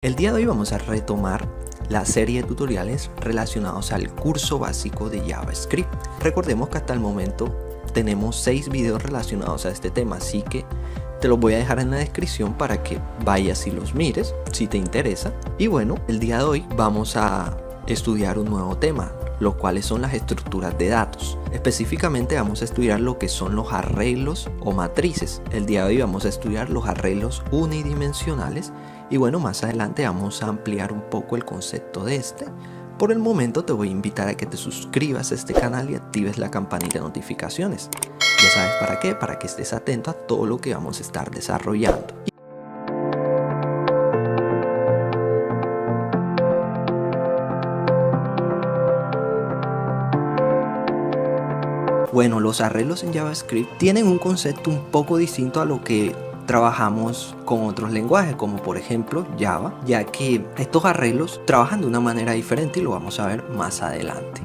El día de hoy vamos a retomar la serie de tutoriales relacionados al curso básico de JavaScript. Recordemos que hasta el momento tenemos 6 videos relacionados a este tema, así que te los voy a dejar en la descripción para que vayas y los mires si te interesa. Y bueno, el día de hoy vamos a estudiar un nuevo tema, los cuales son las estructuras de datos. Específicamente vamos a estudiar lo que son los arreglos o matrices. El día de hoy vamos a estudiar los arreglos unidimensionales y bueno, más adelante vamos a ampliar un poco el concepto de este. Por el momento te voy a invitar a que te suscribas a este canal y actives la campanita de notificaciones. Ya sabes para qué, para que estés atento a todo lo que vamos a estar desarrollando. Bueno, los arreglos en JavaScript tienen un concepto un poco distinto a lo que trabajamos con otros lenguajes, como por ejemplo Java, ya que estos arreglos trabajan de una manera diferente y lo vamos a ver más adelante.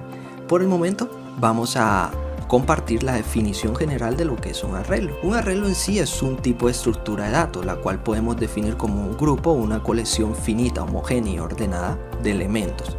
Por el momento vamos a compartir la definición general de lo que es un arreglo. Un arreglo en sí es un tipo de estructura de datos, la cual podemos definir como un grupo o una colección finita, homogénea y ordenada de elementos.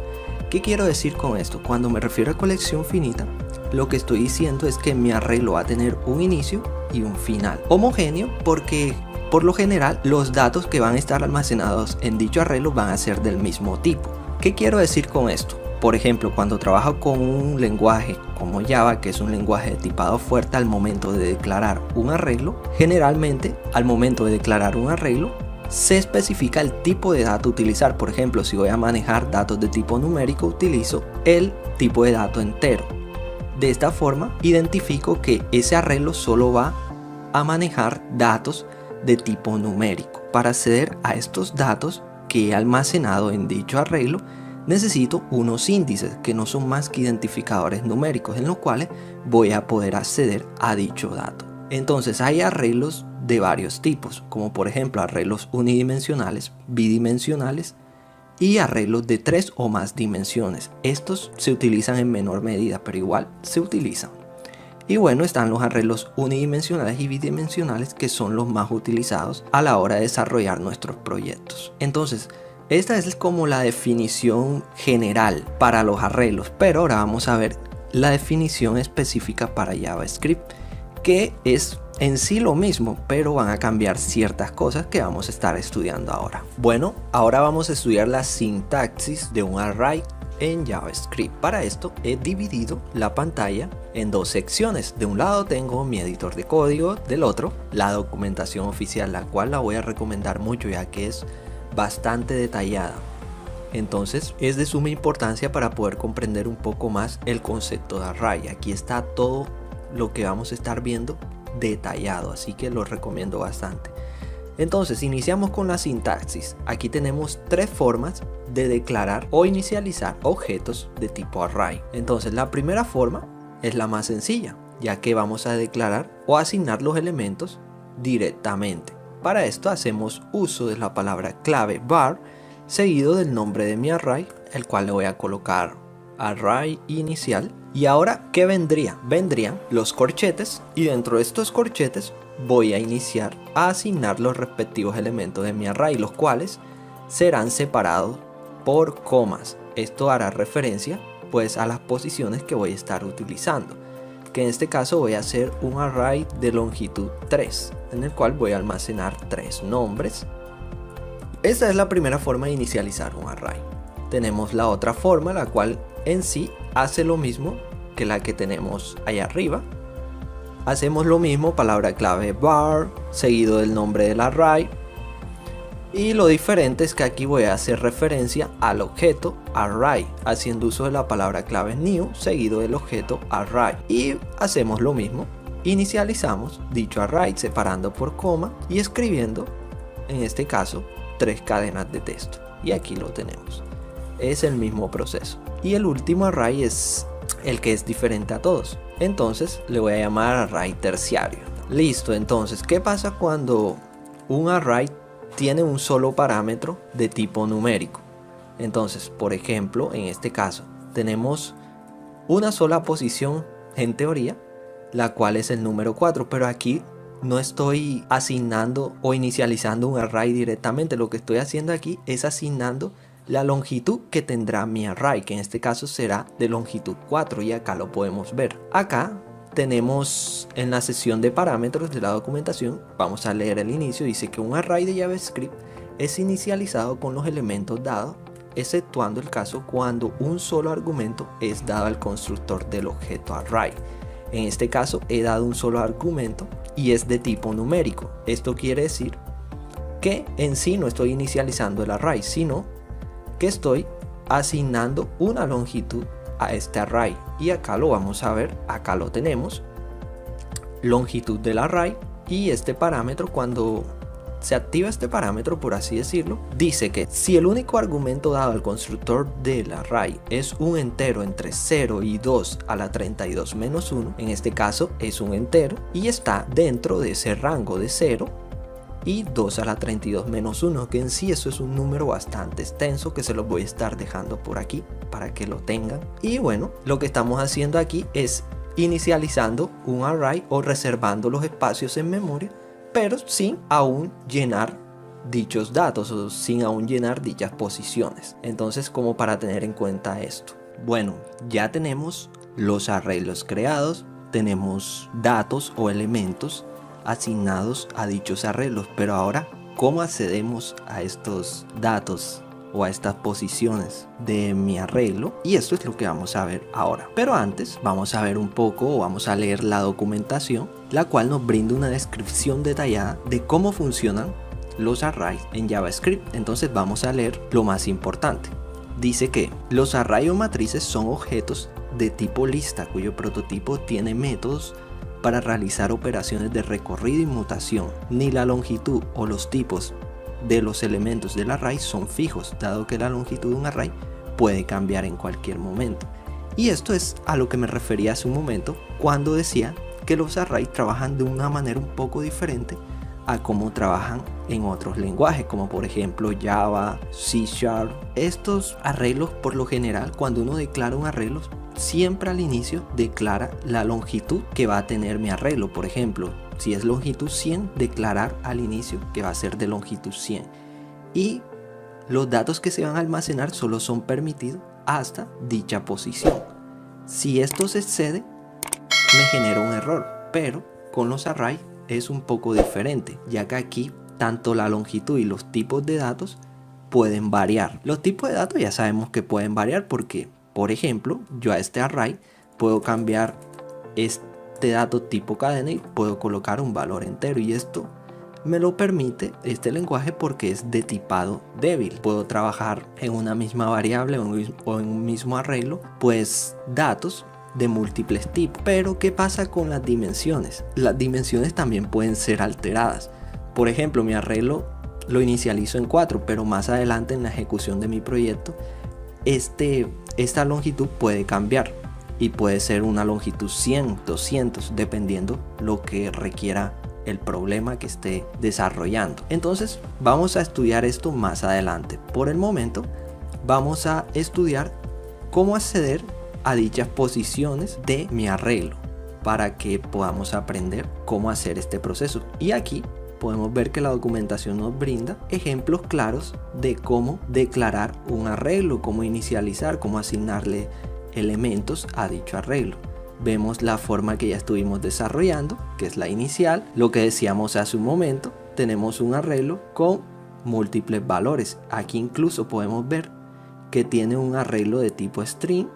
¿Qué quiero decir con esto? Cuando me refiero a colección finita, lo que estoy diciendo es que mi arreglo va a tener un inicio y un final. Homogéneo porque por lo general los datos que van a estar almacenados en dicho arreglo van a ser del mismo tipo. ¿Qué quiero decir con esto? Por ejemplo, cuando trabajo con un lenguaje como Java, que es un lenguaje de tipado fuerte, al momento de declarar un arreglo, generalmente al momento de declarar un arreglo se especifica el tipo de dato a utilizar. Por ejemplo, si voy a manejar datos de tipo numérico, utilizo el tipo de dato entero. De esta forma identifico que ese arreglo solo va a manejar datos de tipo numérico. Para acceder a estos datos que he almacenado en dicho arreglo, necesito unos índices que no son más que identificadores numéricos en los cuales voy a poder acceder a dicho dato. Entonces hay arreglos de varios tipos, como por ejemplo arreglos unidimensionales, bidimensionales y arreglos de 3 o más dimensiones. Estos se utilizan en menor medida, pero igual se utilizan. Y bueno, están los arreglos unidimensionales y bidimensionales, que son los más utilizados a la hora de desarrollar nuestros proyectos. Entonces, esta es como la definición general para los arreglos, pero ahora vamos a ver la definición específica para JavaScript, que es en sí lo mismo, pero van a cambiar ciertas cosas que vamos a estar estudiando ahora. Bueno, ahora vamos a estudiar la sintaxis de un array en JavaScript. Para esto he dividido la pantalla en dos secciones. De un lado tengo mi editor de código, del otro la documentación oficial, la cual la voy a recomendar mucho ya que es bastante detallada. Entonces es de suma importancia para poder comprender un poco más el concepto de array. Aquí está todo lo que vamos a estar viendo detallado, así que lo recomiendo bastante. Entonces iniciamos con la sintaxis. Aquí tenemos 3 formas de declarar o inicializar objetos de tipo array. Entonces la primera forma es la más sencilla, ya que vamos a declarar o asignar los elementos directamente. Para esto hacemos uso de la palabra clave var seguido del nombre de mi array, el cual le voy a colocar array inicial. Y ahora, ¿qué vendría? Vendrían los corchetes, y dentro de estos corchetes voy a iniciar a asignar los respectivos elementos de mi array, los cuales serán separados por comas. Esto hará referencia pues a las posiciones que voy a estar utilizando, que en este caso voy a hacer un array de longitud 3, en el cual voy a almacenar 3 nombres. Esta es la primera forma de inicializar un array. Tenemos la otra forma, la cual en sí hace lo mismo que la que tenemos allá arriba. Hacemos lo mismo, palabra clave var seguido del nombre del array, y lo diferente es que aquí voy a hacer referencia al objeto array haciendo uso de la palabra clave new seguido del objeto array. Y hacemos lo mismo, inicializamos dicho array separando por coma y escribiendo en este caso 3 cadenas de texto, y aquí lo tenemos. Es el mismo proceso. Y el último array es el que es diferente a todos, entonces le voy a llamar array terciario. Listo. Entonces, ¿qué pasa cuando un array tiene un solo parámetro de tipo numérico? Entonces, por ejemplo, en este caso tenemos una sola posición en teoría, la cual es el número 4, pero aquí no estoy asignando o inicializando un array directamente. Lo que estoy haciendo aquí es asignando la longitud que tendrá mi array, que en este caso será de longitud 4, y acá lo podemos ver. Acá tenemos en la sección de parámetros de la documentación, vamos a leer el inicio, dice que un array de JavaScript es inicializado con los elementos dados, exceptuando el caso cuando un solo argumento es dado al constructor del objeto array. En este caso he dado un solo argumento y es de tipo numérico. Esto quiere decir que en sí no estoy inicializando el array, sino que estoy asignando una longitud a este array. Y acá lo vamos a ver, acá lo tenemos, longitud del array, y este parámetro, cuando se activa este parámetro, por así decirlo, dice que si el único argumento dado al constructor del array es un entero entre 0 y 2 a la 32 menos 1, en este caso es un entero y está dentro de ese rango de 0 y 2 a la 32 menos 1, que en sí eso es un número bastante extenso que se los voy a estar dejando por aquí para que lo tengan. Y bueno, lo que estamos haciendo aquí es inicializando un array o reservando los espacios en memoria, pero sin aún llenar dichos datos o sin aún llenar dichas posiciones. Entonces, como para tener en cuenta esto. Bueno, ya tenemos los arreglos creados, tenemos datos o elementos asignados a dichos arreglos, pero ahora, ¿cómo accedemos a estos datos o a estas posiciones de mi arreglo? Y esto es lo que vamos a ver ahora. Pero antes vamos a ver un poco, o vamos a leer la documentación, la cual nos brinda una descripción detallada de cómo funcionan los arrays en JavaScript. Entonces vamos a leer lo más importante. Dice que los arrays o matrices son objetos de tipo lista cuyo prototipo tiene métodos para realizar operaciones de recorrido y mutación. Ni la longitud o los tipos de los elementos del array son fijos, dado que la longitud de un array puede cambiar en cualquier momento. Y esto es a lo que me refería hace un momento cuando decía que los arrays trabajan de una manera un poco diferente a cómo trabajan en otros lenguajes, como por ejemplo Java, C#. Estos arreglos, por lo general, cuando uno declara un arreglo, siempre al inicio declara la longitud que va a tener mi arreglo. Por ejemplo, si es longitud 100, declarar al inicio que va a ser de longitud 100. Y los datos que se van a almacenar solo son permitidos hasta dicha posición. Si esto se excede, me genera un error, pero con los arrays es un poco diferente, ya que aquí tanto la longitud y los tipos de datos pueden variar. Los tipos de datos ya sabemos que pueden variar porque, por ejemplo, yo a este array puedo cambiar este dato tipo cadena y puedo colocar un valor entero, y esto me lo permite este lenguaje porque es de tipado débil. Puedo trabajar en una misma variable o en un mismo arreglo, pues datos de múltiples tipos. Pero ¿qué pasa con las dimensiones? Las dimensiones también pueden ser alteradas. Por ejemplo, mi arreglo lo inicializo en 4, pero más adelante en la ejecución de mi proyecto esta longitud puede cambiar y puede ser una longitud 100, 200, dependiendo lo que requiera el problema que esté desarrollando. Entonces vamos a estudiar esto más adelante. Por el momento vamos a estudiar cómo acceder a dichas posiciones de mi arreglo para que podamos aprender cómo hacer este proceso. Y aquí podemos ver que la documentación nos brinda ejemplos claros de cómo declarar un arreglo, cómo inicializar, cómo asignarle elementos a dicho arreglo. Vemos la forma que ya estuvimos desarrollando, que es la inicial. Lo que decíamos hace un momento, tenemos un arreglo con múltiples valores. Aquí incluso podemos ver que tiene un arreglo de tipo string,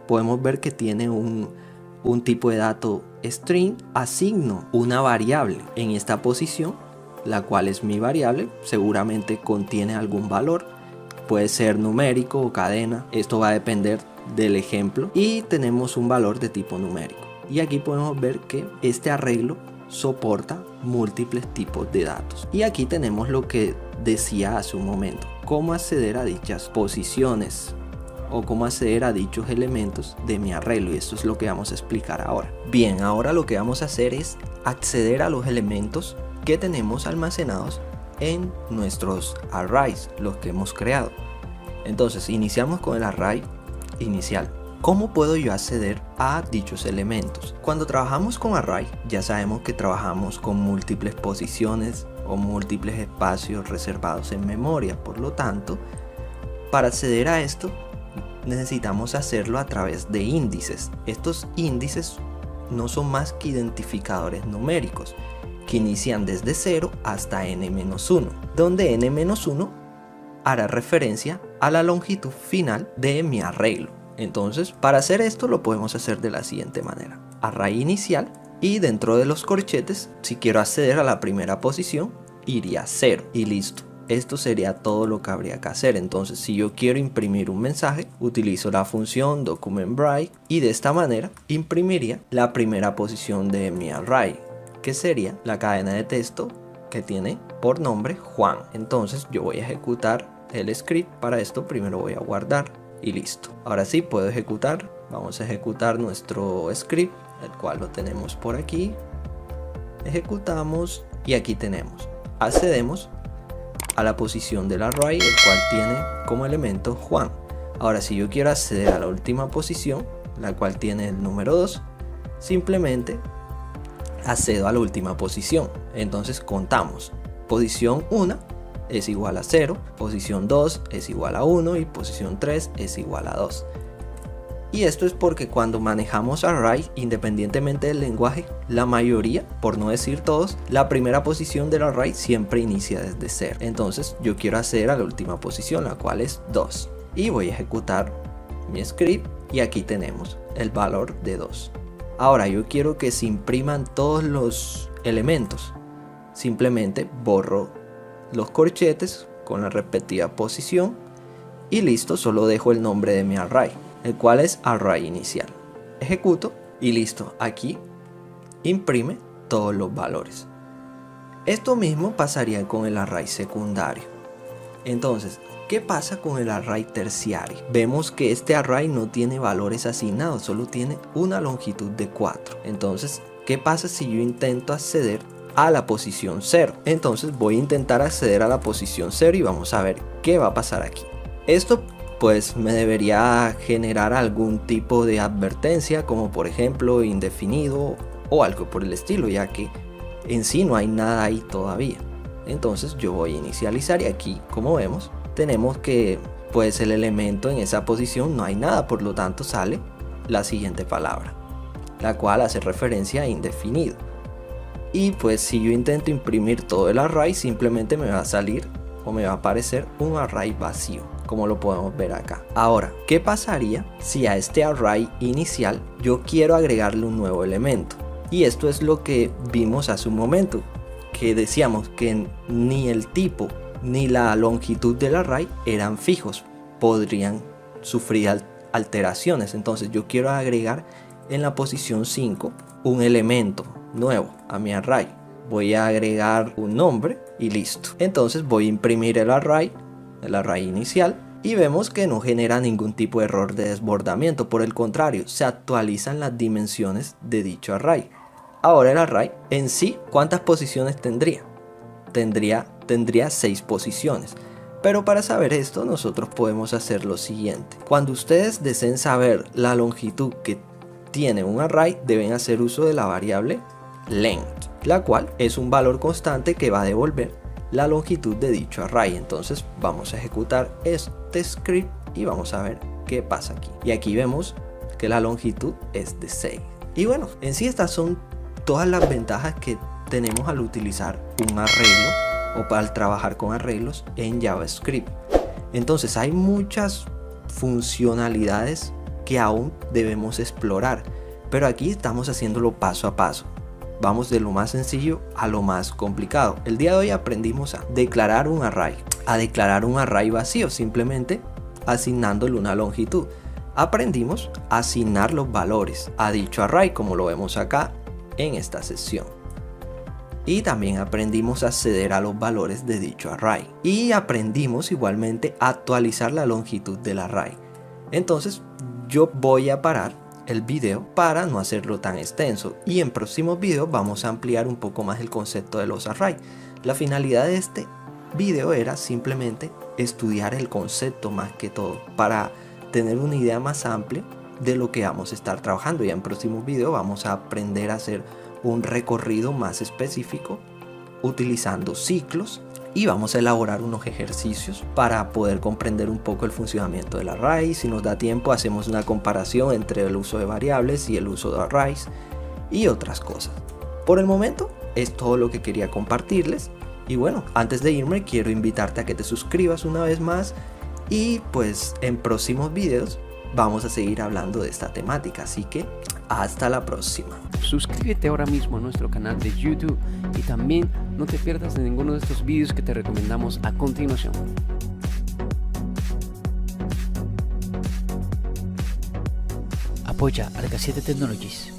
podemos ver que tiene un tipo de dato string. Asigno una variable en esta posición, la cual es mi variable, seguramente contiene algún valor, puede ser numérico o cadena, esto va a depender del ejemplo, y tenemos un valor de tipo numérico. Y aquí podemos ver que este arreglo soporta múltiples tipos de datos. Y aquí tenemos lo que decía hace un momento, cómo acceder a dichas posiciones o cómo acceder a dichos elementos de mi arreglo, y esto es lo que vamos a explicar ahora. Bien, ahora lo que vamos a hacer es acceder a los elementos que tenemos almacenados en nuestros arrays, los que hemos creado. Entonces iniciamos con el array inicial. ¿Cómo puedo yo acceder a dichos elementos? Cuando trabajamos con array, ya sabemos que trabajamos con múltiples posiciones o múltiples espacios reservados en memoria. Por lo tanto, para acceder a esto, necesitamos hacerlo a través de índices. Estos índices no son más que identificadores numéricos que inician desde 0 hasta n-1, donde n-1 hará referencia a la longitud final de mi arreglo. Entonces, para hacer esto lo podemos hacer de la siguiente manera: array inicial, y dentro de los corchetes, si quiero acceder a la primera posición, iría 0 y listo. Esto sería todo lo que habría que hacer. Entonces, si yo quiero imprimir un mensaje, utilizo la función documentBreak y de esta manera imprimiría la primera posición de mi array, que sería la cadena de texto que tiene por nombre Juan. Entonces yo voy a ejecutar el script. Para esto primero voy a guardar y listo. Ahora sí puedo ejecutar. Vamos a ejecutar nuestro script, el cual lo tenemos por aquí. Ejecutamos y aquí tenemos. Accedemos a la posición del array, el cual tiene como elemento Juan. Ahora, si yo quiero acceder a la última posición, la cual tiene el número 2, simplemente accedo a la última posición. Entonces contamos: posición 1 es igual a 0, posición 2 es igual a 1 y posición 3 es igual a 2. Y esto es porque cuando manejamos array, independientemente del lenguaje, la mayoría, por no decir todos, la primera posición del array siempre inicia desde 0. Entonces yo quiero acceder a la última posición, la cual es 2. Y voy a ejecutar mi script y aquí tenemos el valor de 2. Ahora yo quiero que se impriman todos los elementos. Simplemente borro los corchetes con la respectiva posición y listo, solo dejo el nombre de mi array, el cual es array inicial. Ejecuto y listo, aquí imprime todos los valores. Esto mismo pasaría con el array secundario. Entonces, ¿qué pasa con el array terciario? Vemos que este array no tiene valores asignados, solo tiene una longitud de 4. Entonces, ¿qué pasa si yo intento acceder a la posición 0? Entonces voy a intentar acceder a la posición 0 y vamos a ver qué va a pasar aquí. Esto pues me debería generar algún tipo de advertencia, como por ejemplo indefinido o algo por el estilo, ya que en sí no hay nada ahí todavía. Entonces yo voy a inicializar y aquí, como vemos, tenemos que pues el elemento en esa posición no hay nada, por lo tanto sale la siguiente palabra, la cual hace referencia a indefinido. Y pues si yo intento imprimir todo el array, simplemente me va a salir o me va a aparecer un array vacío, como lo podemos ver acá. Ahora, ¿qué pasaría si a este array inicial yo quiero agregarle un nuevo elemento? Y esto es lo que vimos hace un momento, que decíamos que ni el tipo ni la longitud del array eran fijos, podrían sufrir alteraciones. Entonces yo quiero agregar en la posición 5 un elemento nuevo a mi array. Voy a agregar un nombre y listo. Entonces voy a imprimir el array inicial y vemos que no genera ningún tipo de error de desbordamiento. Por el contrario, se actualizan las dimensiones de dicho array. Ahora el array en sí, ¿cuántas posiciones tendría? Tendría 6 posiciones. Pero para saber esto nosotros podemos hacer lo siguiente. Cuando ustedes deseen saber la longitud que tiene un array, deben hacer uso de la variable length, la cual es un valor constante que va a devolver la longitud de dicho array. Entonces vamos a ejecutar este script y vamos a ver qué pasa aquí. Y aquí vemos que la longitud es de 6. Y bueno, en sí estas son todas las ventajas que tenemos al utilizar un arreglo o para trabajar con arreglos en JavaScript. Entonces hay muchas funcionalidades que aún debemos explorar, pero aquí estamos haciéndolo paso a paso. Vamos de lo más sencillo a lo más complicado. El día de hoy aprendimos a declarar un array vacío, simplemente asignándole una longitud. Aprendimos a asignar los valores a dicho array, como lo vemos acá en esta sección. Y también aprendimos a acceder a los valores de dicho array. Y aprendimos igualmente a actualizar la longitud del array. Entonces yo voy a parar el video para no hacerlo tan extenso, y en próximos videos vamos a ampliar un poco más el concepto de los arrays. La finalidad de este video era simplemente estudiar el concepto más que todo, para tener una idea más amplia de lo que vamos a estar trabajando. Ya en próximos videos vamos a aprender a hacer un recorrido más específico utilizando ciclos y vamos a elaborar unos ejercicios para poder comprender un poco el funcionamiento del array. Si nos da tiempo hacemos una comparación entre el uso de variables y el uso de arrays y otras cosas. Por el momento es todo lo que quería compartirles y bueno, antes de irme quiero invitarte a que te suscribas una vez más y pues en próximos videos vamos a seguir hablando de esta temática, así que hasta la próxima. Suscríbete ahora mismo a nuestro canal de YouTube y también no te pierdas de ninguno de estos vídeos que te recomendamos a continuación. Apoya a Alga 7 Technologies.